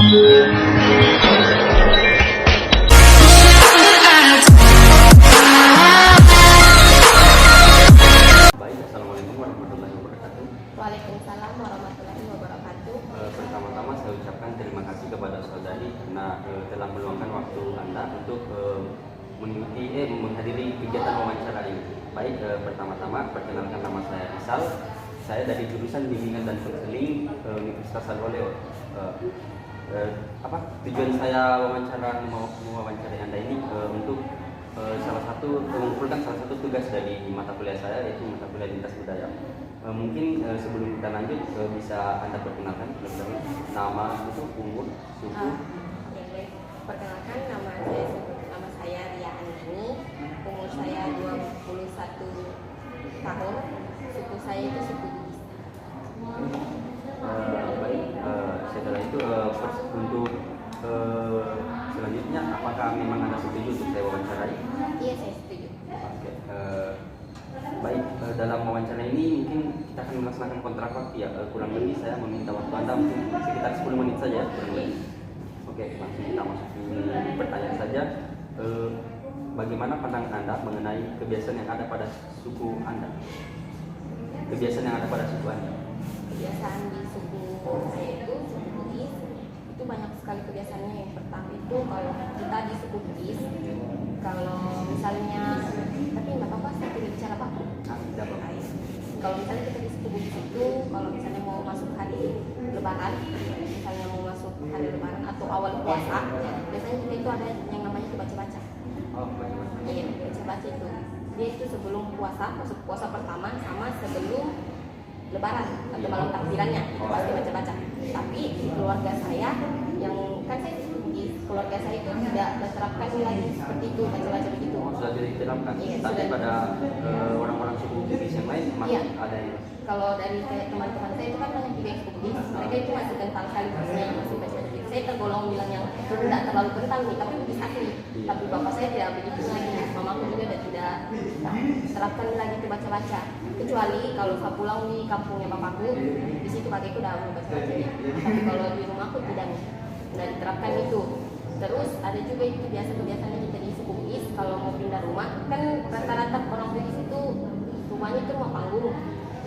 Assalamualaikum warahmatullahi wabarakatuh. Waalaikumsalam warahmatullahi wabarakatuh. Pertama-tama saya ucapkan terima kasih kepada saudari karena telah meluangkan waktu Anda untuk menghadiri kegiatan wawancara ini. Baik, pertama-tama perkenalkan, nama saya Rizal. Saya dari jurusan Bimbingan dan Konseling Universitas Salwaleo. Tujuan saya mewawancarai Anda ini untuk mengumpulkan salah satu tugas dari mata kuliah saya, yaitu mata kuliah lintas budaya. Mungkin sebelum kita lanjut bisa Anda perkenalkan terlebih dahulu nama, umur, suku. Perkenalkan, nama saya Ria Andini, umur saya 21 tahun, suku saya itu suku Bugis. Baik, setelah itu untuk selanjutnya, apakah memang Anda setuju untuk saya wawancarai? Iya, saya setuju. Oke, baik, dalam wawancara ini mungkin kita akan melaksanakan kontrak waktu ya, kurang lebih saya meminta waktu Anda mungkin sekitar 10 menit saja kurang lebih. Oke, langsung kita masuk ke pertanyaan saja. Bagaimana pandangan Anda mengenai kebiasaan yang ada pada suku Anda? Kebiasaan yang ada pada suku Anda? Kebiasaan di suku saya itu, suku Bugis, itu banyak sekali kebiasaannya. Yang pertama itu, kalau kita di suku Bugis, kalau misalnya, tapi nggak apa-apa, saya tidak bicara apa. Kalau misalnya kita di suku Bugis itu, kalau misalnya mau masuk hari Lebaran, misalnya mau masuk hari Lebaran atau awal puasa, biasanya kita itu ada yang namanya itu baca-baca. Iya, baca-baca itu. Dia itu sebelum puasa, masuk puasa pertama sama sebelum Lebaran atau malam takbirannya, pasti baca-baca. Tapi keluarga saya, yang kan saya di keluarga saya itu tidak terapkan lagi seperti itu, baca-baca begitu. Sudah diterapkan. Iya, tapi sudah. Pada orang-orang suku Bugis yang lain masih Iya. ada yang Kalau dari kayak teman-teman saya itu kan banyak juga yang suku Bugis, mereka itu masih kental sekali bahasanya, masih baca-baca gitu. Saya tergolong bilang yang tidak terlalu kental nih, tapi Bugis asli. Tapi bapak saya tidak begitu lagi, mamaku juga tidak terapkan lagi itu baca-baca. Kecuali kalau saya pulang di kampungnya bapakku, di situ kakekku udah baca-baca ya. Tapi kalau di rumahku tidak diterapkan itu. Terus ada juga itu biasa-kebiasaannya kita di suku Bugis, kalau mau pindah rumah, kan rata-rata orang Bugis itu rumahnya itu rumah panggung.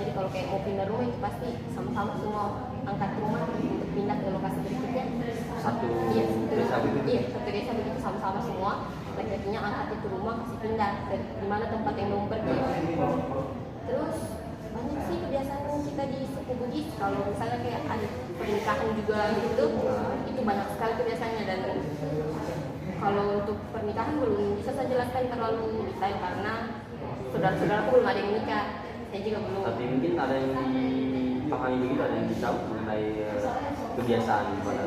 Jadi kalau kayak mau pindah rumah itu pasti sama-sama semua angkat rumah untuk pindah ke lokasi berikutnya. satu desa begitu. Iya, satu desa begitu sama-sama semua. Laki-lakinya angkat itu rumah kasih pindah di mana tempat yang mau pergi. Terus banyak sih kebiasaan kita di suku Bugis. Kalau misalnya kayak ada pernikahan juga gitu, itu banyak sekali kebiasaannya. Dan kalau untuk pernikahan belum bisa saya jelaskan terlalu detail karena saudara-saudaraku belum ada yang menikah. Saya juga belum. Tapi mungkin ada yang dipahami begitu, ada yang tahu mengenai kebiasaan pada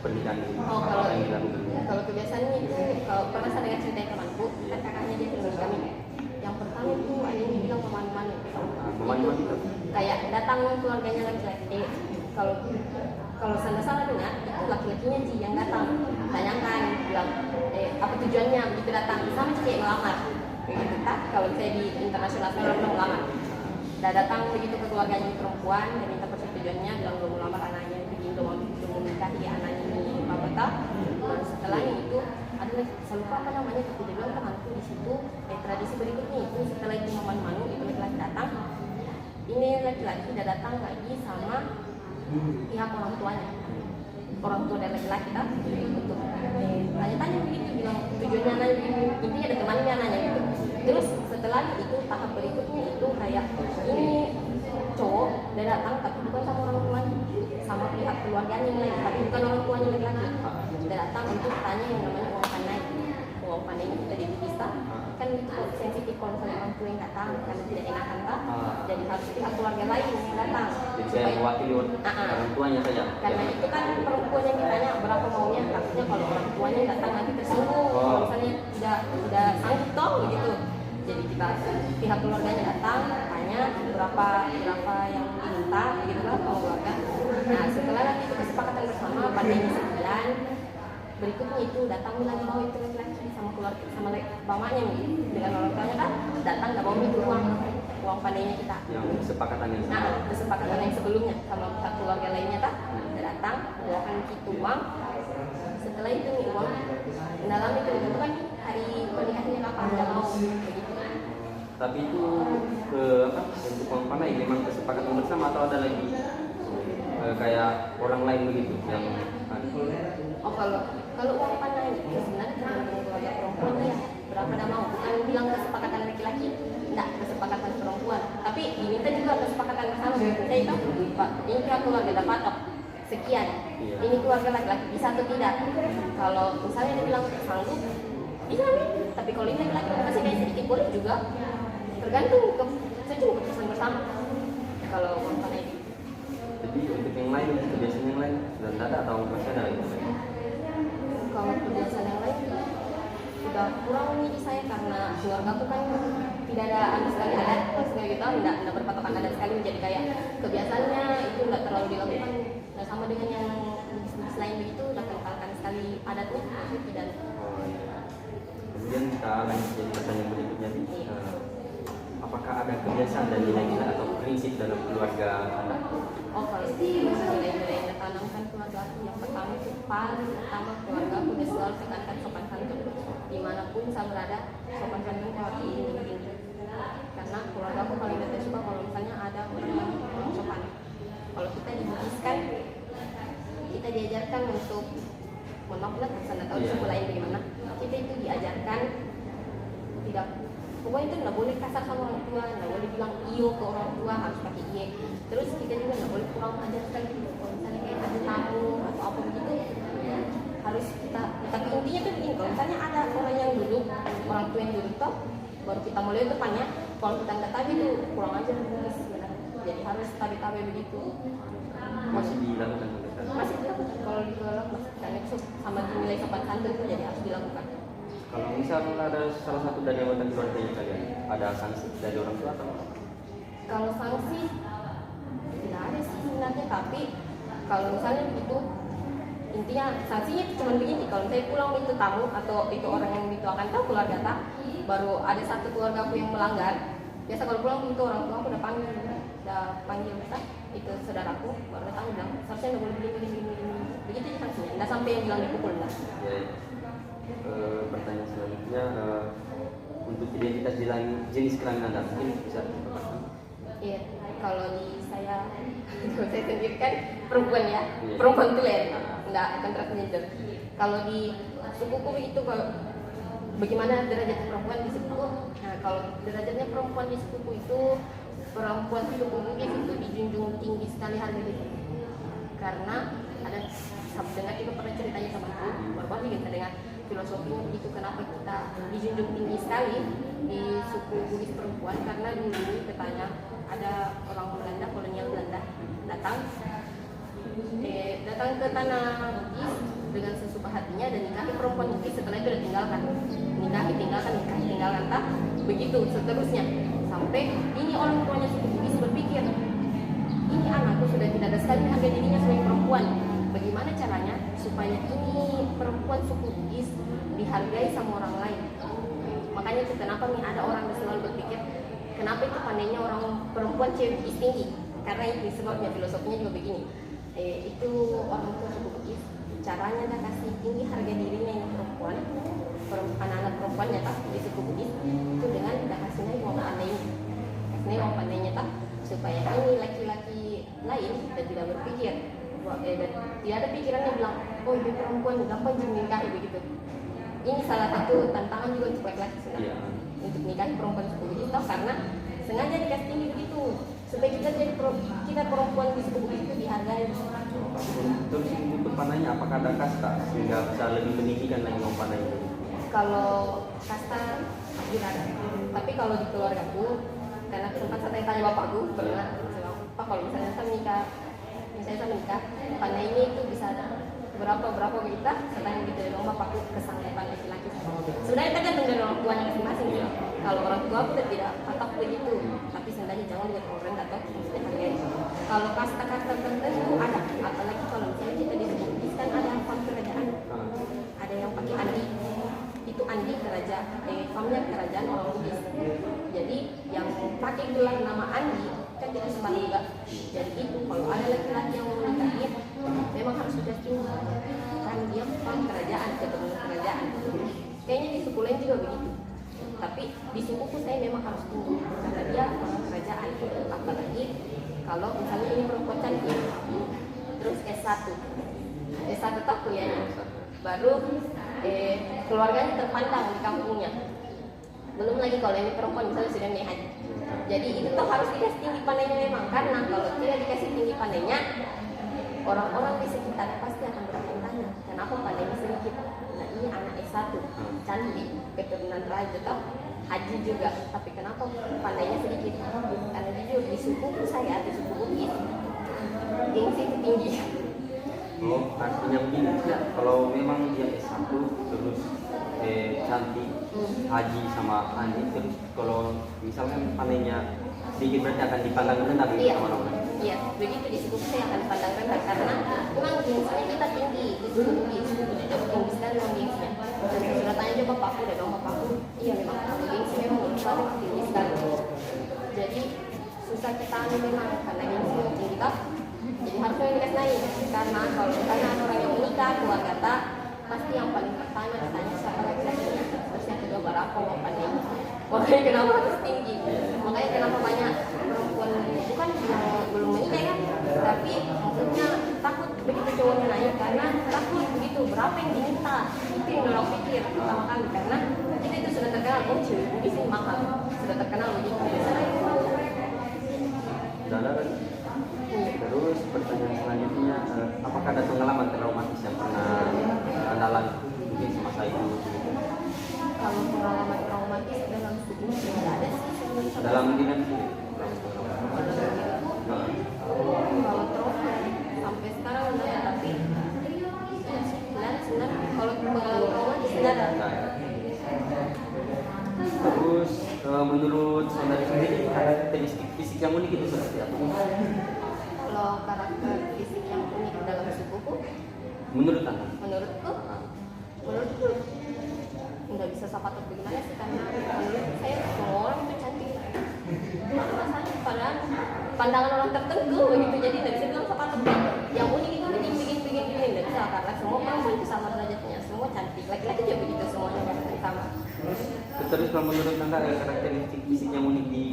pernikahan itu. Kalau Apa yang dilakukan? kalau kebiasaannya itu, kalau pernah saya dengar cerita temanku, kan kakaknya dia tinggal di kami. Yang pertama itu ada yang dibilang memanu-manu. Memanu-manu itu? Kayak datang keluarganya laki-laki. Kalau saya salah dengar, itu laki-lakinya Ji yang datang. Tanyakan, bilang, apa tujuannya begitu datang? Sama kayak melamar. Begitu tak? Kalau saya di internasional saya bilang melamar. Udah datang begitu ke keluarganya perempuan dan minta persetujuannya, bilang mau melamar anaknya, begitu mau menikahi anaknya ini apa tak? Dan setelahnya itu ada saya lupa apa namanya, tapi dia bilang temanku di situ. Tradisi berikutnya itu setelah itu manu-manu itu laki-laki datang. Ini laki-laki tidak datang lagi sama pihak orang tuanya, orang tua dari laki-laki tak? Untuk tanya-tanya begitu, bilang tujuannya anaknya begini, intinya ada temannya anaknya gitu. Terus setelah itu tahap berikutnya itu kayak ini cowok dia datang tapi bukan sama orang tuanya, sama pihak keluarganya yang lain, tapi bukan orang tuanya laki-laki. Dia datang untuk tanya yang namanya uang panai. Uang panai ini kita di Bugis kan itu sensitif kalau misalnya orang tua yang datang karena tidak enakan tak? Jadi harus pihak keluarga lain yang datang. Jadi saya mewakili orang tuanya saja. Karena itu kan perempuan yang ditanya berapa maunya, takutnya kalau orang tuanya datang nanti tersinggung, kalau misalnya tidak sanggup toh gitu. Jadi kita pihak keluarganya datang tanya berapa yang diminta begitu lah keluarga. Nah setelah nanti itu kesepakatan bersama padanya sekian, berikutnya itu datang lagi mau itu laki-laki sama keluarga sama bapaknya nih dengan orang tuanya kan datang nggak mau itu uang uang pandainya kita. Yang kesepakatan yang sama. Nah, kesepakatan yang sebelumnya sama pihak keluarga lainnya tak datang akan kita uang. Setelah itu nih uang dalam itu kan hari pernikahannya kapan udah mau begitu. Tapi itu ke apa? Untuk uang pandai memang kesepakatan bersama atau ada lagi kayak orang lain begitu yang Oh kalau uang pandai itu sebenarnya tergantung keluarga perempuan ya berapa dah mau, bukan bilang kesepakatan laki-laki, enggak, kesepakatan perempuan, tapi diminta juga kesepakatan bersama. Kita itu Pak, ini pihak keluarga dapat patok sekian, ini keluarga laki-laki bisa atau tidak. Kalau misalnya dia bilang sanggup bisa nih, tapi kalau ini laki-laki masih kayak sedikit boleh juga, tergantung keputusan bersama. Kalau uang pandai itu jadi untuk yang lain, kebiasaan yang lain sudah ada atau masih ada lagi? kalau kebiasaan yang lain sudah kurang nih di saya karena keluarga aku kan tidak ada sekali adat sekali kita tidak berpatokan adat sekali, menjadi kayak kebiasaannya itu tidak terlalu dilakukan. Nah, sama dengan yang bisnis lain begitu tidak kentalkan sekali adatnya tidak. Oh, iya. Kemudian kita lanjut jadi pertanyaan berikutnya nih. Apakah ada kebiasaan dan nilai-nilai atau prinsip dalam keluarga Anda? Oh, kalau nilai-nilai yang ditanamkan keluarga aku yang pertama itu paling utama, keluarga aku udah selalu tekankan sopan santun. Dimanapun saya berada, sopan santun harus diinginkan. Karena keluarga aku paling tidak suka kalau misalnya ada orang yang kurang sopan. Kalau kita dibudiskan, kita diajarkan untuk menolak sana tahu suku lain bagaimana. Kita itu diajarkan tidak, pokoknya itu nggak boleh kasar sama orang tua, nggak boleh bilang iyo ke orang tua, harus pakai iye. Terus kita juga nggak boleh kurang ajar sekali gitu. Kalau misalnya kayak ada tamu atau apa begitu, harus kita. Tapi intinya tuh begini, kalau misalnya ada orang yang duduk, orang tua yang duduk toh, baru kita mulai depannya. Kalau kita nggak tahu itu kurang ajar sebenarnya. Jadi harus tabi-tabi begitu. Masih dilakukan sampai sekarang? Masih dilakukan kalau di keluarga masih karena sama nilai sopan santun itu jadi harus dilakukan. Kalau misal ada salah satu dari anggota keluarganya kalian, ada sanksi dari orang tua atau apa? Kalau sanksi tidak ada sih sebenarnya, tapi kalau misalnya begitu intinya sanksinya cuma begini, kalau saya pulang itu tamu atau itu orang yang itu akan tahu keluarga tak, baru ada satu keluarga aku yang melanggar, biasa kalau pulang itu orang tua aku udah panggil tak, itu saudaraku baru datang bilang seharusnya nggak boleh begini begitu aja sanksinya, nggak sampai yang bilang dipukul lah. Ya, ya. Pertanyaan selanjutnya untuk identitas jenis kelamin Anda mungkin bisa dipaparkan? Iya, kalau di saya sendiri kan perempuan ya, Iya. perempuan tulen, enggak akan transgender. Kalau di sukuku begitu, kalau bagaimana derajat perempuan di sukuku? Nah, kalau derajatnya perempuan di sukuku itu, perempuan suku Bugis itu dijunjung tinggi sekali harga diri. Karena ada dengar juga pernah ceritanya sama aku, baru kita dengar filosofinya begitu, kenapa kita dijunjung tinggi sekali di suku Bugis perempuan, karena dulu katanya ada orang Belanda, kolonial Belanda datang ke tanah Bugis dengan sesuka hatinya dan nikahi perempuan Bugis. Setelah itu udah tinggalkan tak, begitu seterusnya sampai ini orang tuanya suku Bugis berpikir, ini anakku sudah tidak ada sekali harga dirinya sebagai perempuan, bagaimana caranya supaya ini perempuan suku Bugis dihargai sama orang lain. Makanya itu kenapa nih ada orang yang selalu berpikir kenapa itu pandainya orang perempuan cewek Bugis tinggi, karena itu sebabnya, filosofinya juga begini. Itu orang tua suku Bugis caranya dah kasih tinggi harga dirinya yang perempuan, anak-anak perempuannya tak di suku Bugis itu dengan dah kasihnya uang pandainya tak, supaya ini laki-laki lain dan tidak berpikir dan tidak ada pikiran yang bilang oh ibu perempuan gampang menikah begitu. Ini salah satu tantangan juga untuk laki-laki sebenarnya, untuk nikahi perempuan suku Bugis toh, karena sengaja dikasih tinggi begitu supaya kita perempuan di suku Bugis itu dihargai. Terus untuk panahnya apakah ada kasta sehingga bisa lebih meninggikan lagi uang panah itu? Kalau kasta tidak ada, tapi kalau di keluargaku, karena sempat saya tanya bapakku pernah, Pak kalau misalnya saya menikah, pandai ini itu bisa berapa kita, saya tanya gitu dari bapakku kesanggupan laki-laki. Sebenarnya tergantung dari orang tuanya masing-masing. Kalau orang tua aku tidak patok begitu, tapi sebenarnya jangan buat orang atau mesti hargai. Kalau kasta-kasta tertentu ada, apalagi kalau misalnya kita disebut kan ada faktor kerajaan, ada yang pakai andi, itu Andi famnya kerajaan orang Bugis. Jadi yang pakai gelar nama Andi kan tidak sembarang juga. Jadi itu kalau ada laki-laki yang mau nikahin memang harus sudah tinggi kan dia fam kerajaan, keturunan kerajaan. Kayaknya di suku lain juga begitu. Tapi di sukuku saya memang harus tinggi karena dia orang kerajaan. Apalagi kalau misalnya ini perempuan cantik terus S1 tak kuliahnya baru keluarganya terpandang di kampungnya. Belum lagi kalau ini perempuan misalnya sudah naik haji. Jadi itu tuh harus dikasih tinggi pandainya memang, karena kalau tidak dikasih tinggi pandainya orang-orang di sekitar pasti akan bertanya kenapa pandainya sedikit. Nah ini anak S1 cantik keturunan raja toh haji juga, tapi kenapa pandainya sedikit? Karena jujur di suku saya, di suku Bugis gengsi itu tinggi. Oh, artinya begini ya, kalau memang dia S1 terus cantik, haji sama Andi, terus kalau misalnya pandainya sedikit berarti akan dipandang rendah Iya, sama orang. iya, begitu di suku saya akan dipandang rendah karena memang gengsinya kita tinggi di suku Bugis, tidak tinggi sekali memang gengsinya. Dan sudah tanya juga bapakku dan om bapakku, iya memang gengsi memang kita tinggi sekali. Jadi susah kita memang karena gengsi memang tinggi kan. Jadi harusnya dikasih naik karena kalau misalnya ada orang yang menikah keluarga tak pasti yang paling pertama ditanya siapa laki-lakinya, terus yang kedua berapa wapannya. Makanya kenapa harus tinggi, makanya kenapa banyak perempuan bukan yang belum menikah kan, tapi maksudnya takut begitu cowoknya naik karena takut begitu berapa yang diminta. Itu yang orang pikir pertama kali karena kita itu sudah terkenal cewek Bugis ini mahal, sudah terkenal begitu. Sudah ada kan? Terus pertanyaan selanjutnya, apakah ada pengalaman traumatis yang pernah Anda alami mungkin semasa itu? Kalau pengalaman traumatis dalam suku tidak ada sih sebenarnya. Dalam dinasti? Kalau trauma sampai sekarang enggak ada, tapi sebenarnya kalau pengalaman traumatis tidak ada. Terus menurut saudari sendiri karakteristik fisik yang unik itu seperti apa? Kalau karakter fisik yang unik dalam sukuku, Menurut Anda? menurutku nggak bisa sapatot bagaimana sih karena menurut saya semua orang itu cantik. Masalahnya padahal pandangan orang tertentu begitu, jadi nggak bisa bilang sapatot yang unik itu begini nggak bisa karena semua perempuan itu sama derajatnya, semua cantik, laki-laki juga begitu semuanya sama. Terus kalau menurut Anda ada karakteristik fisik yang unik di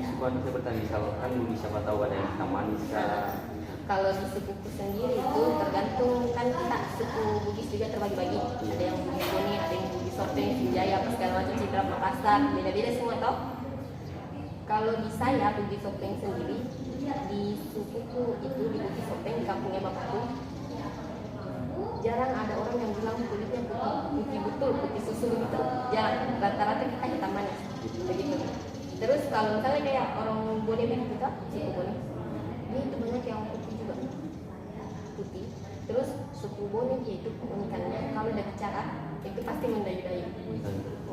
suku Anda seperti apa? Misalkan di siapa tahu ada yang hitam manis kah? Kalau di sukuku sendiri itu tergantung kan kita suku Bugis juga terbagi-bagi. Ada yang Bugis Bone, ada yang Bugis Sopeng, Sinjaya, apa segala macam, Sidrap, Makassar, beda-beda semua toh. Kalau di saya Bugis Sopeng sendiri di sukuku itu di Bugis Sopeng di kampungnya bapakku jarang ada orang yang bilang kulitnya putih betul, putih susu begitu. Jarang, rata-rata kita hitam manis begitu. Terus kalau misalnya kayak orang Bone begitu kan, suku Bone ini itu banyak yang putih juga, putih. Terus suku Bone dia itu keunikannya kalau udah bicara itu pasti mendayu-dayu.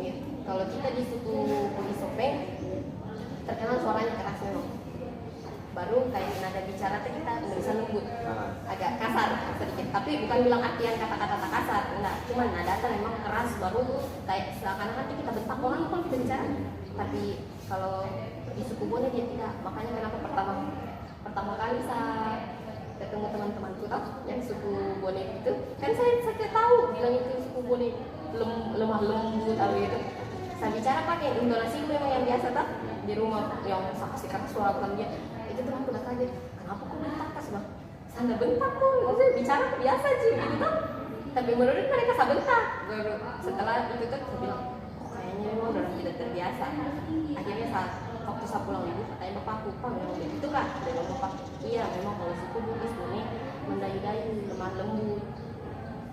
Ya. Kalau kita di suku Bugis Sopeng terkenal suaranya keras memang. Baru kayak nada bicara kita bisa lembut, agak kasar sedikit. Tapi bukan bilang artian kata-kata kasar, enggak. Cuma nada memang keras, baru kayak seakan-akan kita bentak orang kalau kita bicara. Tapi kalau di suku Bone dia tidak. Makanya kenapa pertama kali saya ketemu teman-temanku yang suku Bone itu kan saya tahu bilang itu suku Bone lemah lembut atau gitu. Saya bicara pakai intonasi memang yang biasa tak di rumah yang saya kasih kata suara bukan dia. Itu teman udah kaget, kenapa kok bentak pas bang? Saya nggak bentak kok, maksudnya bicara biasa aja gitu kan. Tapi menurut mereka saya bentak. Setelah itu tuh saya bilang, kayaknya memang udah tidak terbiasa. Akhirnya waktu saya pulang ibu, katanya bapakku, Pak memang begitu kak? Dengan bapak, iya memang kalau suku Bugis ini mendayu-dayu, lemah lembut.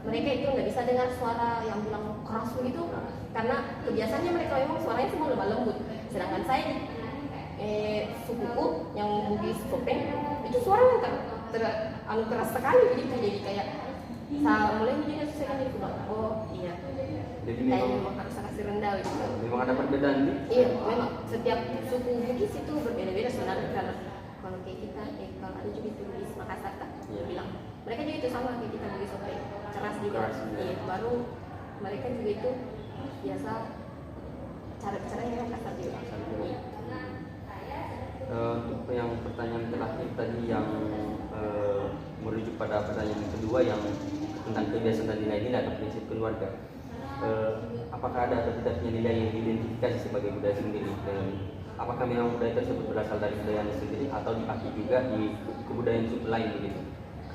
Mereka itu nggak bisa dengar suara yang bilang keras begitu, karena kebiasaannya mereka memang suaranya semua lemah lembut. Sedangkan saya sukuku yang Bugis Sopeng itu suaranya keras sekali begitu, jadi kayak saya mulai jadi susah jadi bilang, oh iya. Jadi memang harus kasih rendah gitu. Memang ada perbedaan nih? Iya, memang setiap suku Bugis itu berbeda-beda sebenarnya. Karena kalau kayak kita, kalau ada juga itu Bugis Makassar kan, bilang mereka juga itu sama kayak kita Bugis Sopeng, keras juga. Iya, baru mereka juga itu biasa cara bicaranya yang kasar juga. Iya. Untuk yang pertanyaan terakhir tadi yang merujuk pada pertanyaan kedua yang tentang kebiasaan dan nilai-nilai atau prinsip keluarga, apakah ada atau tidaknya nilai yang diidentifikasi sebagai budaya sendiri, dan apakah memang budaya tersebut berasal dari budaya sendiri atau dipakai juga di kebudayaan suku lain begitu?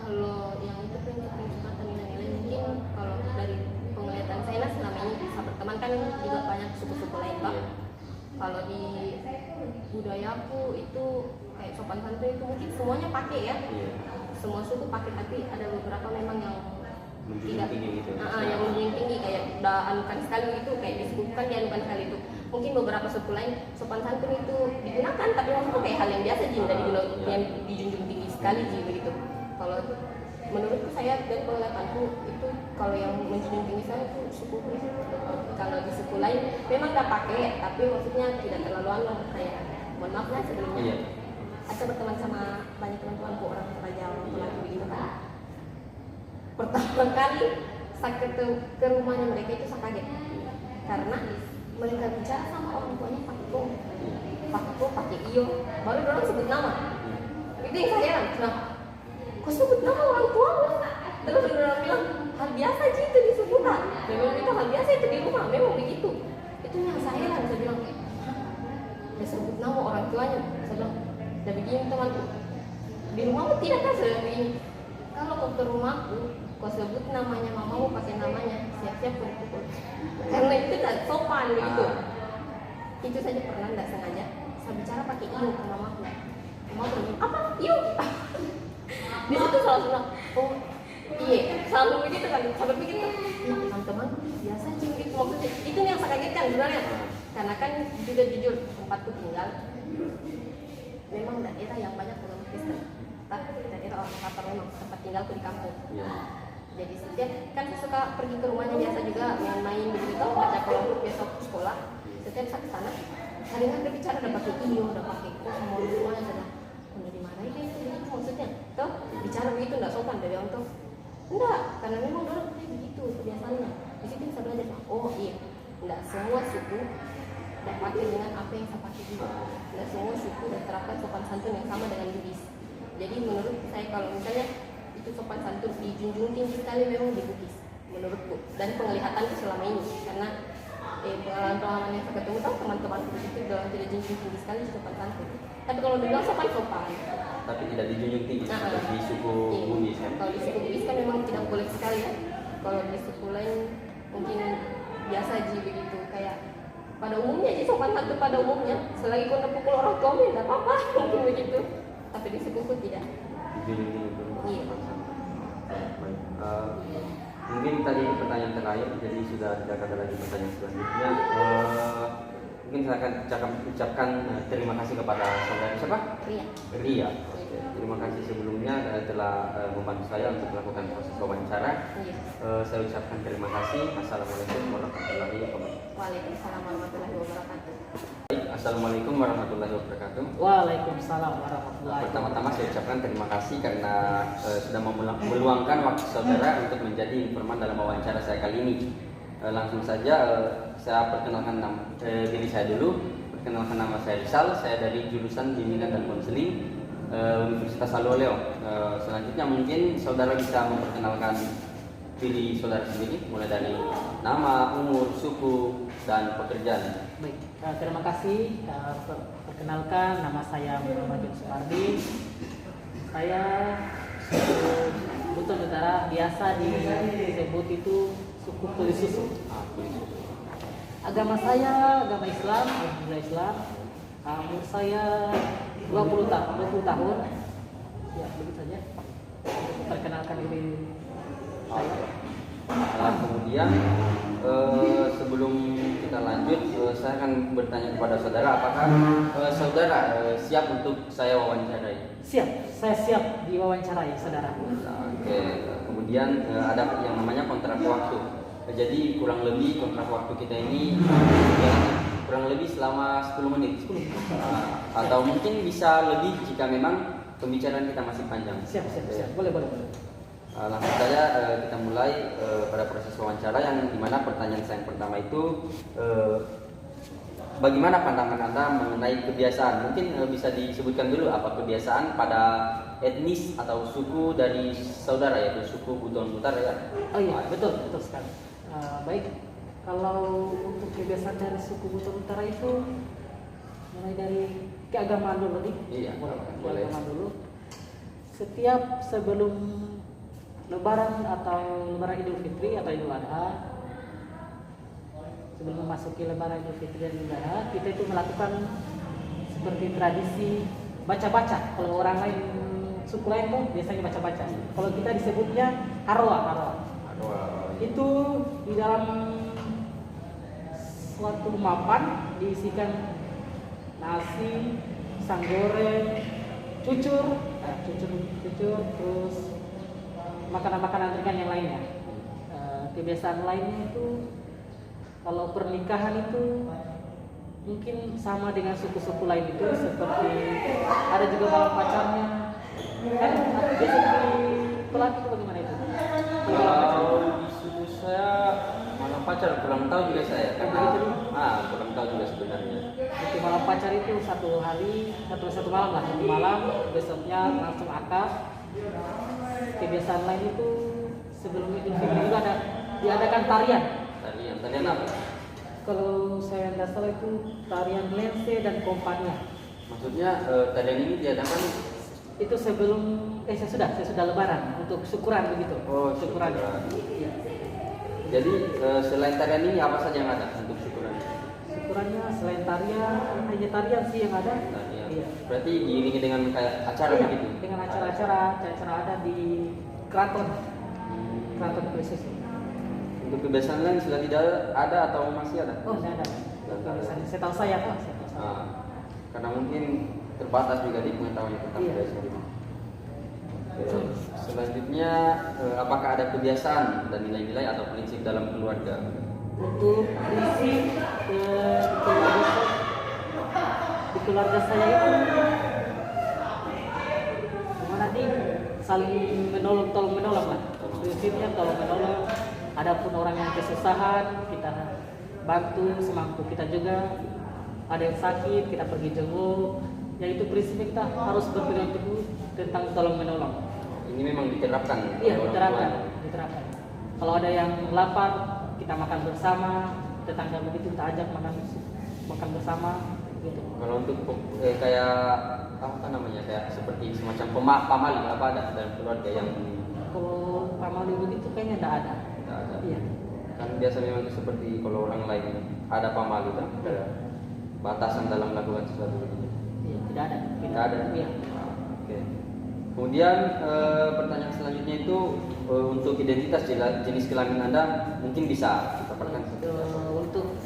Kalau yang itu prinsip atau nilai-nilai mungkin kalau dari penglihatan saya selama ini bisa berteman kan juga banyak suku-suku lain Pak. Iya. Kalau di budayaku itu kayak sopan santun itu mungkin semuanya pakai ya. Iya. Semua suku pakai, tapi ada beberapa memang yang Menjunjung tinggi gitu. yang menjunjung tinggi kayak udah anukan sekali itu, kayak disebutkan dianukan sekali itu. Mungkin beberapa suku lain sopan santun itu digunakan, tapi maksudku kayak hal yang biasa yang yang dijunjung tinggi sekali begitu. Kalau menurutku saya dan penglihatanku itu kalau yang menjunjung tinggi saya itu suku. Kalau di suku lain memang nggak pakai, tapi maksudnya tidak terlalu anu kayak mohon maaf lah sebelumnya. Iya. Aku berteman sama banyak teman-temanku orang Toraja, orang Toraja begitu kan. Pertama kali saya ke rumahnya mereka itu saya kaget karena mereka bicara sama orang tuanya pakai ko, pakai iyo, baru orang sebut nama. Itu yang saya heran. Nah, kok sebut nama orang tua? Terus orang bilang hal biasa aja itu disebutan. Memang itu hal biasa itu di rumah, memang begitu. Itu yang saya heran. Saya bilang, hah? Dia sebut nama orang tuanya. Saya bilang, dan begini temanku, di rumahmu tidak kan saya begini. Kalau kau ke rumahku, kau sebut namanya mamamu pakai namanya, siap-siap kau dipukul. Karena itu tidak sopan begitu. Itu saja pernah tidak sengaja saya bicara pakai iyo ke mamaku. Mamaku bilang, apa? Iyo? Di situ selalu bilang, oh iya, selalu begitu kan. Saya berpikir tuh, ya teman-teman biasa aja begitu. Maksudnya itu yang saya kagetkan sebenarnya. Karena kan jujur tempatku tinggal memang daerah yang banyak orang Kristen. Daerah orang Tatar memang tempat tinggalku di kampung. Iya. Jadi setiap kan saya suka pergi ke rumahnya biasa juga main-main begitu, baca kelompok besok sekolah. Setiap saya ke sana, kadang dia bicara udah pakai iyo, udah pakai kok semua semuanya sudah. Udah dimarahin kayak itu begitu maksudnya. Tuh bicara begitu enggak sopan dari orang tuh. Enggak, karena memang orang kayak begitu kebiasaannya. Di situ saya belajar, oh iya, enggak semua suku dan pakai dengan apa yang saya pakai juga. Enggak semua suku dan terapkan sopan santun yang sama dengan Bugis. Jadi menurut saya kalau misalnya itu sopan santun dijunjung tinggi sekali memang di Bugis menurutku dan penglihatanku selama ini, karena pengalaman yang saya ketemu tahu teman-teman itu dalam tidak junjung tinggi sekali sopan santun. Tapi kalau dibilang sopan, Tapi tidak dijunjung tinggi seperti di suku Bugis kan? Kalau di suku Bugis kan memang tidak boleh sekali ya. Kalau di suku lain mungkin biasa aja begitu, kayak pada umumnya aja sopan santun pada umumnya. Selagi kau nak pukul orang tua tidak apa-apa mungkin begitu. Tapi di sukuku tidak. Dijunjung tinggi. Iya. Baik. Mungkin tadi pertanyaan terakhir, jadi sudah tidak ada lagi pertanyaan selanjutnya. Mungkin saya akan ucapkan terima kasih kepada saudara siapa? Ria. Oke. Terima kasih sebelumnya telah membantu saya untuk melakukan proses wawancara. Iya. Saya ucapkan terima kasih. Assalamualaikum warahmatullahi wabarakatuh. Waalaikumsalam warahmatullahi wabarakatuh. Assalamualaikum warahmatullahi wabarakatuh. Waalaikumsalam warahmatullahi Pertama-tama saya ucapkan terima kasih karena sudah meluangkan waktu saudara untuk menjadi informan dalam wawancara saya kali ini. Langsung saja saya perkenalkan diri saya dulu. Perkenalkan nama saya Rizal, saya dari jurusan Bimbingan dan Konseling Universitas Aluleo. Selanjutnya mungkin saudara bisa memperkenalkan diri saudara sendiri, mulai dari nama, umur, suku, dan pekerjaan. Baik, terima kasih. Perkenalkan, nama saya Muhammad Supardi. Saya suku saudara biasa disebut itu suku Tulisusu. Agama saya agama Islam, alhamdulillah Islam. Umur saya 20 tahun. Ya, begitu saja. Perkenalkan diri saya. Kemudian sebelum kita lanjut, saya akan bertanya kepada saudara, apakah saudara siap untuk saya wawancarai? Siap, saya siap diwawancarai, saudara. Oke. Kemudian ada yang namanya kontrak waktu. Jadi kurang lebih kontrak waktu kita ini kurang lebih selama 10 menit. Atau mungkin bisa lebih jika memang pembicaraan kita masih panjang. Siap. Boleh. Langsung saja kita mulai pada proses wawancara yang dimana pertanyaan saya yang pertama itu bagaimana pandangan Anda mengenai kebiasaan? Mungkin bisa disebutkan dulu apa kebiasaan pada etnis atau suku dari saudara, yaitu suku Buton Utara ya? Oh iya, betul sekali. Baik, kalau untuk kebiasaan dari suku Buton Utara itu mulai dari keagamaan dulu nih. Iya, boleh. Keagamaan dulu. Setiap sebelum Lebaran atau Lebaran Idul Fitri atau Idul Adha, sebelum memasuki Lebaran Idul Fitri dan Idul Adha, kita itu melakukan seperti tradisi baca-baca. Kalau orang lain, suku lain tuh biasanya baca-baca. Kalau kita disebutnya harwa. Itu di dalam suatu mapan diisikan nasi, pisang goreng, cucur, terus makanan-makanan ringan yang lainnya. Kebiasaan lainnya itu kalau pernikahan itu mungkin sama dengan suku-suku lain itu, seperti ada juga malam pacarnya. Kan biasanya di pelaki itu bagaimana itu? Kalau di suku saya malam pacar kurang tahu juga saya. Kurang tahu juga sebenarnya. Itu malam pacar itu satu malam lah, satu malam, besoknya langsung akad. Kebiasaan lain itu sebelum Idul Fitri juga ada diadakan tarian. Tarian apa? Kalau saya tidak salah itu tarian lense dan kompanya. Maksudnya tarian ini diadakan Itu sebelum saya sudah Lebaran untuk syukuran begitu. Oh, syukuran. Iya. Jadi selain tarian ini apa saja yang ada untuk syukuran? Syukurannya selain tarian, hanya tarian sih yang ada. Tarian. Iya. Berarti diiringi dengan kayak acara Iya, begitu. dengan acara ada di keraton Kristus. Untuk kebiasaan lain sudah tidak ada atau masih ada? Oh, tidak ada. Saya tahu saya Pak. Karena mungkin terbatas juga di pengetahuan tentang Iya. kebiasaan. Oke. Selanjutnya apakah ada kebiasaan dan nilai-nilai atau prinsip dalam keluarga? Untuk prinsip di keluarga saya itu gimana nih, saling tolong menolong lah. Prinsipnya tolong menolong. Adapun orang yang kesusahan kita bantu semampu kita juga. Ada yang sakit kita pergi jenguk. Yaitu prinsipnya kita harus berpegang teguh tentang tolong menolong. Ini memang diterapkan. Iya, oleh orang tua. diterapkan. Kalau ada yang lapar, kita makan bersama. Tetangga begitu kita ajak makan bersama gitu. Kalau untuk kayak apa namanya, kayak seperti semacam pamali apa ada dalam keluarga yang Kalau pamali begitu kayaknya tidak ada. tidak ada? Iya. Kan biasa memang seperti kalau orang lain ada pamali kan, ada batasan dalam melakukan sesuatu begitu. Iya, tidak ada. Tidak ada. Iya. Oke. Kemudian pertanyaan selanjutnya itu untuk identitas jenis kelamin Anda mungkin bisa dipaparkan. Untuk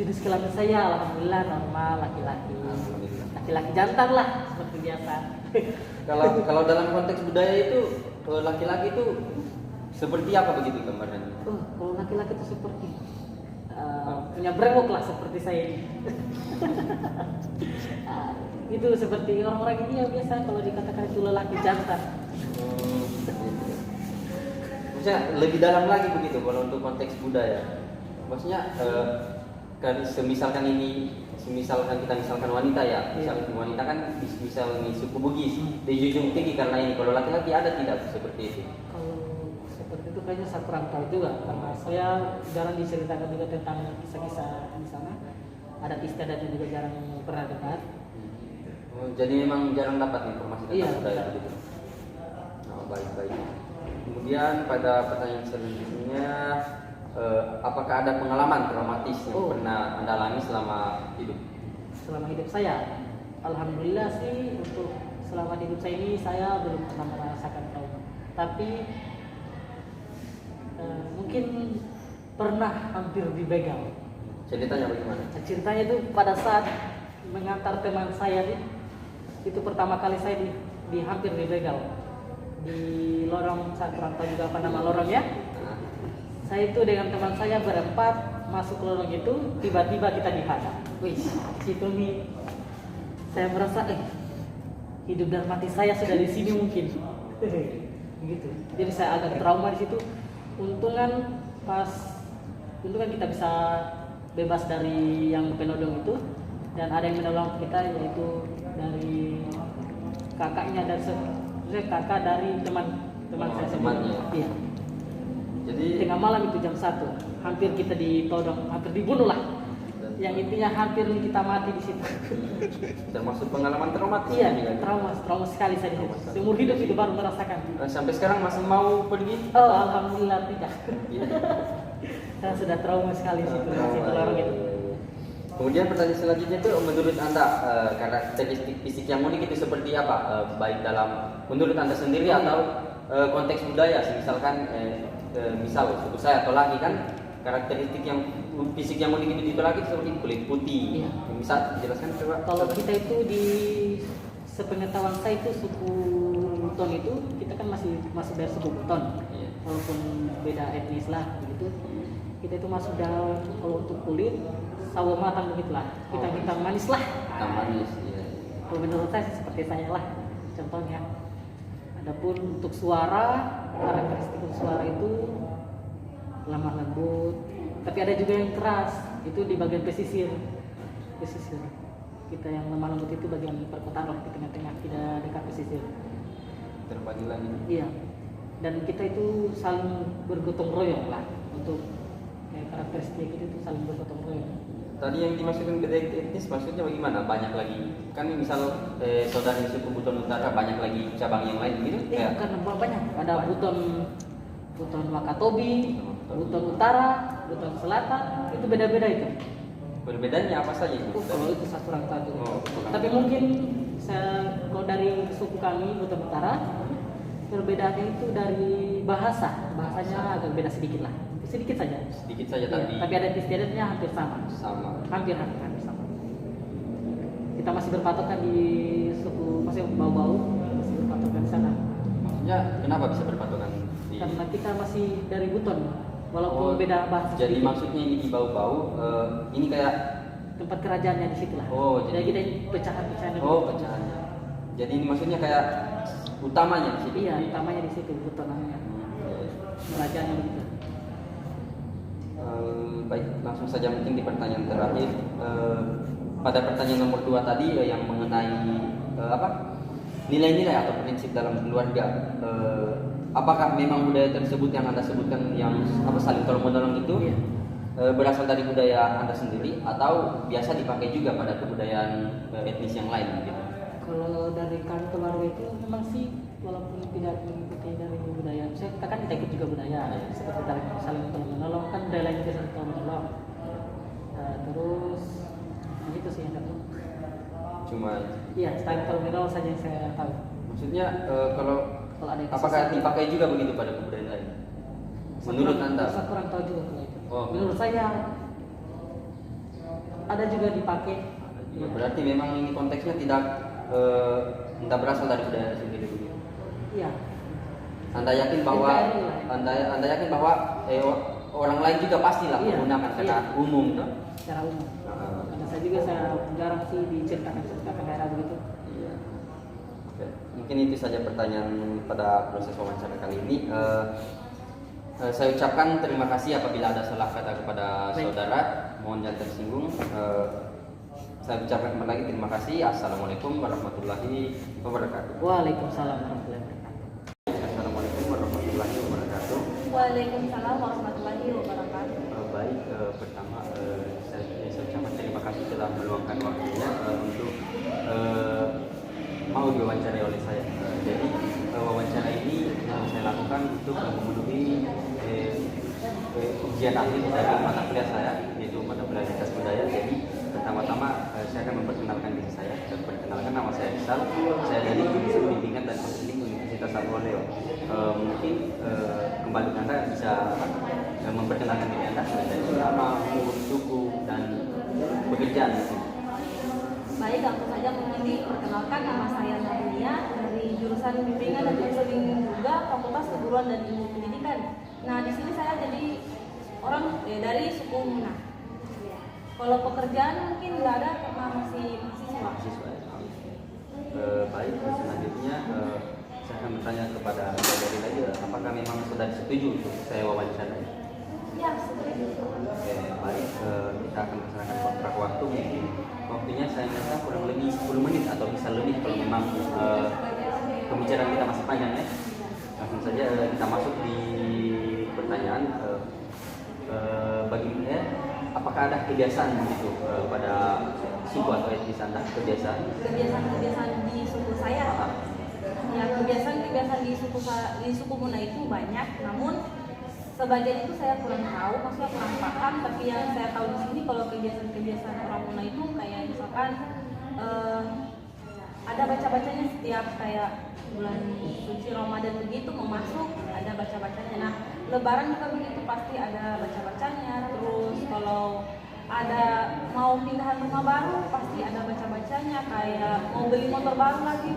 jenis kelamin saya alhamdulillah normal, laki-laki. Alhamdulillah. Laki-laki jantan lah seperti biasa. Kalau dalam konteks budaya itu laki-laki itu seperti apa begitu gambarannya? Kalau laki-laki itu seperti punya brewok lah seperti saya ini. Itu seperti orang-orang ini yang biasa kalau dikatakan itu lelaki jantan. Maksudnya lebih dalam lagi begitu kalau untuk konteks budaya. Maksudnya kan semisalkan kita misalkan wanita ya, misalkan wanita kan misal ini suku Bugis dijunjung tinggi karena ini. Kalau laki-laki ada tidak seperti itu? Kalau seperti itu kayaknya saya kurang tahu juga karena saya jarang diceritakan juga tentang kisah-kisah di sana. Adat istiadatnya juga jarang pernah dengar. Jadi memang jarang dapat informasi tentang Iya, budaya begitu. Baik. Kemudian pada pertanyaan selanjutnya, apakah ada pengalaman traumatis yang pernah Anda alami selama hidup? Selama hidup saya, alhamdulillah sih untuk selama hidup saya ini saya belum pernah merasakan trauma. Tapi mungkin pernah hampir dibegal. Ceritanya bagaimana? Ceritanya itu pada saat mengantar teman saya nih, itu pertama kali saya hampir dibegal di lorong, saya kurang tahu juga apa nama lorongnya. Saya itu dengan teman saya berempat masuk ke lorong itu, tiba-tiba kita dihadang. Wih, situ nih saya merasa hidup dan mati saya sudah di sini mungkin. Begitu. Jadi saya agak trauma di situ. Untungan kita bisa bebas dari yang penodong itu, dan ada yang menolong kita, yaitu dari kakaknya, dan kakak dari teman saya sendiri. temannya. Iya. Jadi Tengah malam itu jam 1, hampir kita ditodong, hampir dibunuh lah. Yang intinya hampir kita mati di situ. termasuk pengalaman traumatis. Iya, ini kan? trauma sekali saya di situ. Seumur hidup itu baru merasakan. Sampai sekarang masih mau pergi? Oh, alhamdulillah tidak. Iya. Saya sudah trauma sekali di situ, Trauma, si lorong itu. Kemudian pertanyaan selanjutnya itu, menurut Anda karakteristik fisik yang unik itu seperti apa? Baik dalam menurut Anda sendiri atau konteks budaya, misalkan misal suku saya atau lagi kan karakteristik yang fisik yang unik itu lagi seperti kulit putih. Iya. Bisa dijelaskan coba? Kalau kita itu di sepengetahuan saya itu suku Buton itu kita kan masih dari suku Buton. Iya. Walaupun beda etnis lah begitu. Kita itu masuk dalam, kalau untuk kulit sawo matang begitulah. Kita manis lah. Hitam manis. Iya. Kalau menurut saya sih seperti saya lah contohnya. Adapun untuk suara, karakteristik untuk suara itu lemah lembut, tapi ada juga yang keras, itu di bagian pesisir. Kita yang lemah lembut itu bagian perkotaan lah, di tengah-tengah, tidak dekat pesisir. Terbagi lagi. Iya. Dan kita itu saling bergotong royong lah, untuk karakteristik kita itu saling bergotong royong. Tadi yang dimaksudkan beda etnis maksudnya bagaimana? Banyak lagi kan misal saudara di suku Buton Utara banyak lagi cabang yang lain gitu? Iya, karena banyak. Ada Buton Wakatobi, Buton Utara, Buton Selatan, itu beda-beda itu. Berbedanya apa saja itu? Kalau itu saya kurang tahu. Oh, kurang Tapi tahu. mungkin kalau dari suku kami Buton Utara, perbedaannya itu dari bahasanya agak beda sedikit lah, sedikit saja. Sedikit saja Iya, tapi ada istiadatnya hampir sama. sama. Hampir sama. Kita masih berpatokan di suku, masih bau-bau, masih berpatokan di sana. Maksudnya kenapa bisa berpatokan di? Karena kita masih dari Buton, walaupun beda bahasa. Jadi sedikit. maksudnya ini di bau-bau ini kayak Tempat kerajaannya di situ lah. Oh, jadi jadi- kita pecahan-pecahan. pecahannya. Jadi ini maksudnya kayak utamanya di situ. Iya, utamanya di situ Buton namanya. Kerajaannya begitu. Baik, langsung saja mungkin di pertanyaan terakhir. Pada pertanyaan nomor 2 tadi yang mengenai nilai-nilai atau prinsip dalam keluarga. Apakah memang budaya tersebut yang Anda sebutkan yang saling tolong menolong itu Iya. Berasal dari budaya Anda sendiri atau biasa dipakai juga pada kebudayaan etnis yang lain gitu? Kalau dari kami keluarga itu memang sih, walaupun tidak mengikuti dari budaya, kita kan kita ikut juga budaya, seperti saling tolong menolong, kan budaya lain juga saling tolong menolong. Terus begitu sih yang ada. Cuma Iya, saling tolong menolong saja yang saya tahu. maksudnya kalau Kalau ada yang apakah kesusahan, dipakai juga begitu pada kebudayaan lain? Menurut Anda? Saya kurang tahu juga kalau itu. Oh. Menurut saya ada juga dipakai. Ya, berarti memang ini konteksnya tidak berasal dari budaya sendiri begitu. Iya. Anda yakin bahwa NKRI lah. Anda yakin bahwa orang lain juga pastilah Iya, menggunakan kata iya. umum, no? Secara umum. Ah. Karena saya juga jarang sih diceritakan daerah begitu. Iya. Oke. Mungkin itu saja pertanyaan pada proses wawancara kali ini. Saya ucapkan terima kasih apabila ada salah kata kepada Baik. saudara, mohon jangan tersinggung. Saya ucapkan kembali lagi terima kasih. Assalamualaikum warahmatullahi wabarakatuh. Waalaikumsalam warahmatullahi wabarakatuh. Assalamualaikum warahmatullahi wabarakatuh. Waalaikumsalam warahmatullahi wabarakatuh. Baik, pertama saya ucapkan terima kasih telah meluangkan waktunya untuk mau diwawancarai oleh saya. Jadi wawancara ini saya lakukan untuk memenuhi ujian akhir dari mata kuliah saya, yaitu mata kuliah lintas budaya. Jadi pertama-tama saya akan memperkenalkan diri saya. Dan perkenalkan, nama saya Rizal. Saya dari Jurusan Bimbingan dan Konseling Universitas Alwaleo. Mungkin kembali Anda bisa memperkenalkan diri Anda dari nama, umur, suku, dan pekerjaan. Baik, langsung saja mengenai perkenalkan, nama saya Nadia dari jurusan bimbingan dan konseling juga Fakultas Keguruan dan Ilmu Pendidikan. Nah, di sini saya jadi orang dari suku Muna. Kalau pekerjaan mungkin nggak ada karena masih mahasiswa. Mahasiswa. Baik, selanjutnya saya akan bertanya kepada saudari lagi, apakah memang sudah setuju untuk saya wawancara? Ya, setuju. Oke, baik. Kita akan laksanakan kontrak waktu. Mungkin waktunya saya minta kurang lebih 10 menit atau bisa lebih kalau memang pembicaraan kita masih panjang ya. Langsung saja kita masuk di pertanyaan. Bagi apakah ada kebiasaan begitu pada suku atau etnis Anda, kebiasaan Di suku saya. Ya, kebiasaan di suku Muna itu banyak, namun sebagian itu saya kurang tahu, maksudnya kurang paham. Tapi yang saya tahu di sini kalau kebiasaan orang Muna itu kayak misalkan ada baca-bacanya setiap kayak bulan suci Ramadan begitu mau masuk, ada baca-bacanya. Nah, Lebaran juga begitu, pasti ada baca-bacanya. Terus kalau ada mau pindahan rumah baru pasti ada baca-bacanya, kayak mau beli motor baru lagi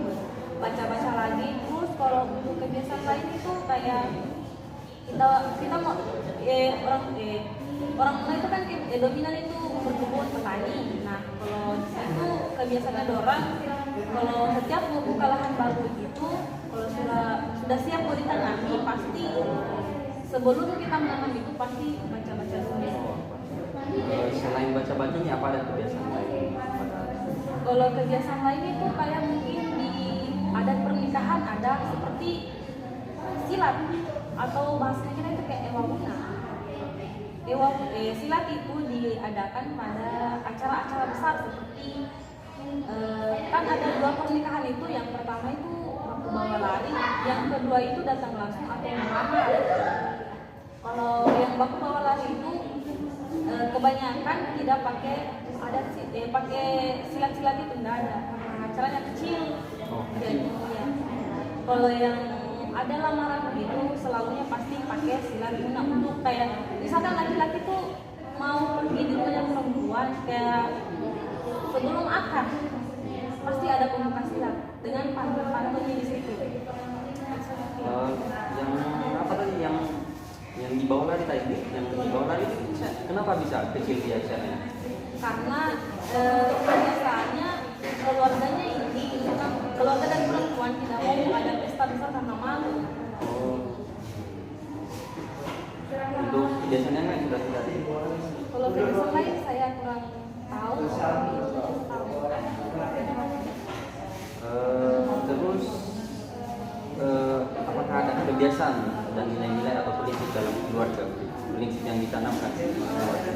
baca-baca lagi. Terus kalau untuk kebiasaan lain itu kayak kita mau orang Muna itu kan dominan itu berkebun, petani. Nah, kalau di situ kebiasaannya orang kalau setiap mau buka lahan baru itu, kalau sudah siap mau ditanami, pasti sebelum kita menanam itu pasti baca-baca dulu. Selain baca-baca ini apa ada kebiasaan lain? Kalau kebiasaan lain itu kayak mungkin di adat pernikahan ada seperti silat atau bahasa kita itu kayak ewa Muna. Silat itu diadakan pada acara-acara besar seperti kan ada 2 pernikahan itu, yang pertama itu baku bawa lari, yang kedua itu datang langsung atau melamar. Kalau yang baku bawa lari itu kebanyakan tidak pakai pakai silat-silat itu tidak ada, karena acaranya kecil. Jadi ya, kalau yang ada lamaran begitu selalunya pasti pakai silat Muna untuk kayak misalkan laki-laki tuh mau pergi di rumahnya perempuan, kayak sebelum akad pasti ada pembuka silat dengan pantunnya di situ. Yang apa tadi yang di bawah lari tadi, yang di bawah lari itu kenapa bisa kecil dia acaranya? Karena kebiasaannya keluarganya ini keluarga dan perempuan tidak mau ada pesta besar karena malu. Untuk kebiasaan yang lain sudah tadi. Kalau kebiasaan lain saya kurang tahu. Terus apakah ada kebiasaan dan nilai-nilai atau prinsip dalam keluarga, prinsip yang ditanamkan di keluarga?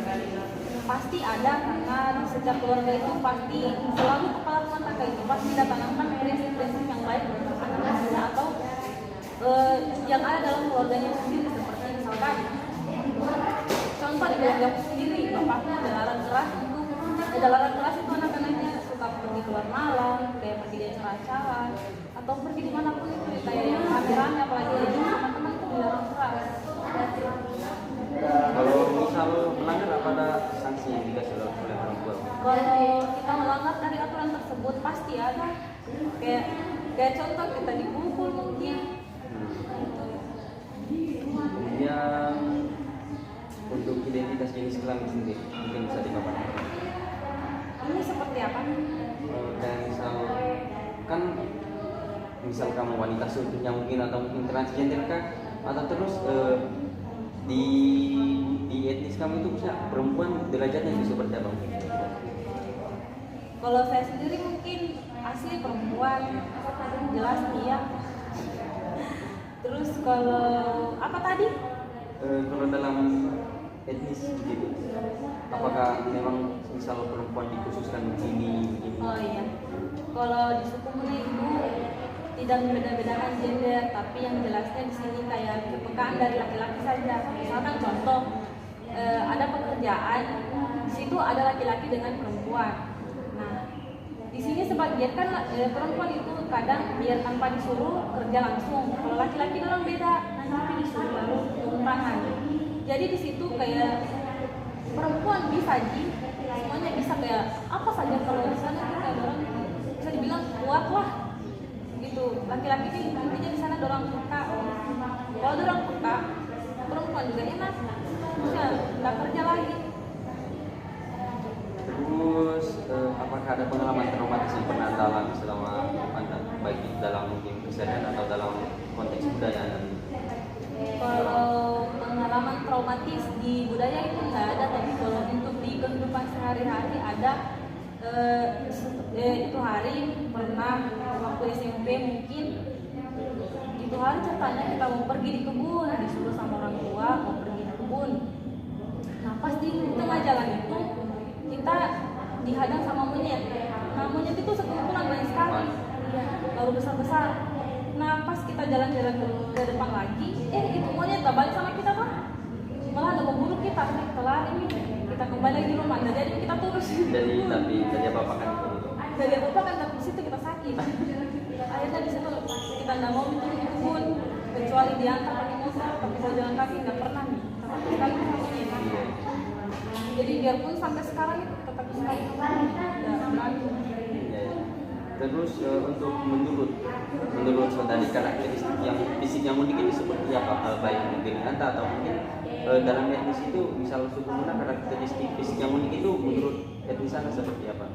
Pasti ada, karena di setiap keluarga itu pasti selalu kepala rumah tangga itu pasti ditanamkan prinsip-prinsip yang baik untuk anak-anaknya atau yang ada dalam keluarganya sendiri. Seperti misalkan contoh di keluarga sendiri, bapaknya ada larang keras itu anak-anaknya suka pergi keluar malam, kayak pergi di acara-acara atau pergi dimanapun itu kayak yang rame-rame, apalagi lagi sama teman itu dilarang keras. Kalau misal melanggar, apa ada sanksi yang dikasih oleh orang tua? Kalau kita melanggar dari aturan tersebut pasti ada, kayak contoh kita dipukul mungkin. Kemudian untuk identitas jenis kelamin sendiri mungkin bisa dipaparkan. Ini seperti apa? Kayak misal kamu wanita seutuhnya mungkin, atau mungkin transgender kah, atau terus di etnis kamu itu bisa perempuan derajatnya itu seperti apa? Kalau saya sendiri mungkin asli perempuan, jelas iya. Terus kalau apa tadi? Kalau dalam etnis gitu, apakah memang misal perempuan dikhususkan begini? Oh iya, kalau di suku Muna itu tidak membeda-bedakan gender, tapi yang jelasnya di sini kayak kepekaan dari laki-laki saja. Misalkan contoh, ada pekerjaan, di situ ada laki-laki dengan perempuan. Nah, di sini sebagian kan perempuan itu kadang biar tanpa disuruh kerja langsung. Kalau laki-laki orang beda, nanti disuruh baru turun tangan. Jadi di situ kayak perempuan bisa semuanya bisa, kayak apa saja. Kalau di sana kita orang bisa dibilang kuat lah gitu. Laki-laki ini intinya di sana orang peka. Kalau orang peka, perempuan juga enak, bisa nggak kerja lagi. Terus apakah ada pengalaman traumatis yang pernah Anda alami selama Anda baik dalam mungkin keseharian atau dalam konteks budaya? Kalau pengalaman traumatis di budaya itu nggak ada, tapi kalau untuk di kehidupan sehari-hari ada. Itu hari pernah waktu SMP mungkin itu hari ceritanya kita mau pergi di kebun, disuruh sama orang tua mau pergi di kebun. Nah pas di tengah jalan itu kita dihadang sama monyet. Nah monyet itu sekumpulan banyak sekali, baru besar-besar. Nah pas kita jalan-jalan ke depan lagi, itu monyet gak balik sama kita kan? Malah ada memburu kita lari, kita kembali lagi di rumah. Nah, jadi kita terus. Jadi apa kan? Dari apa kan tapi di situ kita sakit. Akhirnya di situ kita nggak mau itu di kebun, kecuali diantar pakai motor, tapi kalau jalan kaki nggak pernah nih. Sama sekali sama ini. Jadi biarpun sampai sekarang itu tetap sekali nggak berani. Terus untuk menurut saudari karakteristik yang fisik yang unik itu seperti apa? Baik mungkin Anta atau mungkin dalam etnis itu misal suku Muna karakteristik fisik yang unik itu menurut etnis sana seperti apa?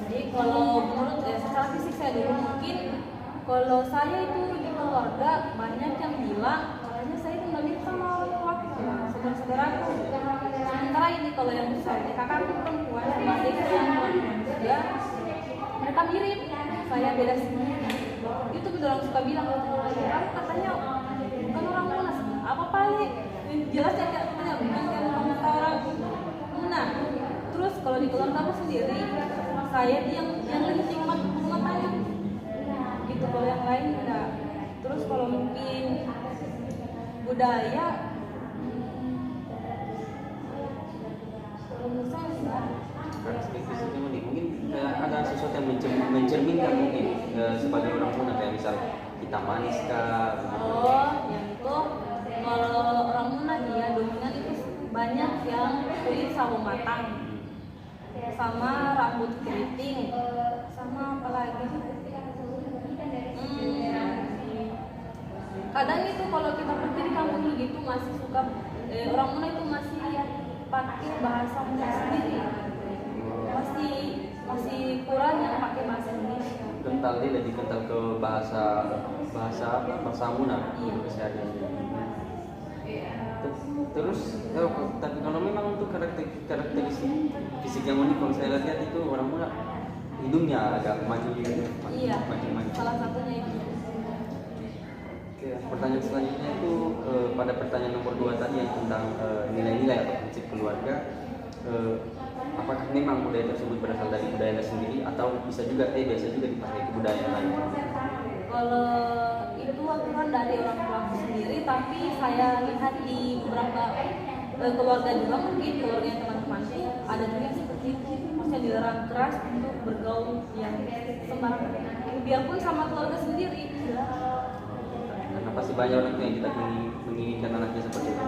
Jadi kalau menurut secara fisik saya dulu mungkin kalau saya itu di keluarga banyak yang bilang katanya saya itu nggak mirip sama laki-laki saudara-saudaraku. Sementara ini kalau yang besar kakakku perempuan sama adikku yang perempuan juga mereka mirip, saya beda sendiri. Itu orang suka bilang kamu katanya bukan orang Muna, apa paling jelasnya katanya bukan kamu orang Muna. Terus kalau di keluarga aku sendiri saya yang lebih nikmat bunga tanya gitu, kalau yang lain enggak. Terus kalau mungkin budaya kalau menurut saya enggak. Karakteristik fisiknya unik mungkin ada sesuatu yang mencerminkan mungkin sebagai orang Muna kayak misal kita manis kah? Yang itu kalau orang Muna dia dominan itu banyak yang kulit sawo matang, sama rambut keriting, sama apa lagi? Kadang itu kalau kita pergi di kampung gitu masih suka orang Muna itu masih pakai bahasa Muna sendiri, masih kurang yang pakai bahasa Indonesia. Kental dia lebih kental ke bahasa Muna keseharian. Terus tapi kalau memang untuk karakteristik fisik yang unik kalau saya lihat itu orang Muna hidungnya agak maju gitu. Iya, maju. salah satunya itu. Oke, pertanyaan selanjutnya itu pada pertanyaan nomor 2 tadi yang tentang nilai-nilai atau prinsip keluarga, apakah memang budaya tersebut berasal dari budaya sendiri atau bisa juga biasa juga dipakai ke budaya lain? Kalau itu aku kan dari orang tua aku sendiri, tapi saya lihat di beberapa keluarga juga, mungkin keluarga teman-temanku ada juga yang seperti itu, maksudnya dilarang keras untuk bergaul yang sembarangan, biarpun sama keluarga sendiri. Karena pasti banyak orang yang kita menginginkan anaknya seperti itu.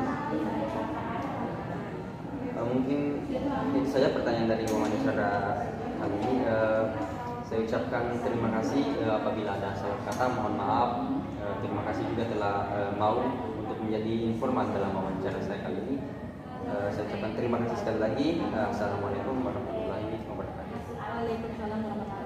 Mungkin itu saja pertanyaan dari wawancara kali ini. Saya ucapkan terima kasih apabila ada salah kata, mohon maaf. Terima kasih juga telah mau untuk menjadi informan dalam wawancara saya kali ini. Saya ucapkan terima kasih sekali lagi. Assalamualaikum warahmatullahi wabarakatuh. Waalaikumsalam warahmatullahi wabarakatuh.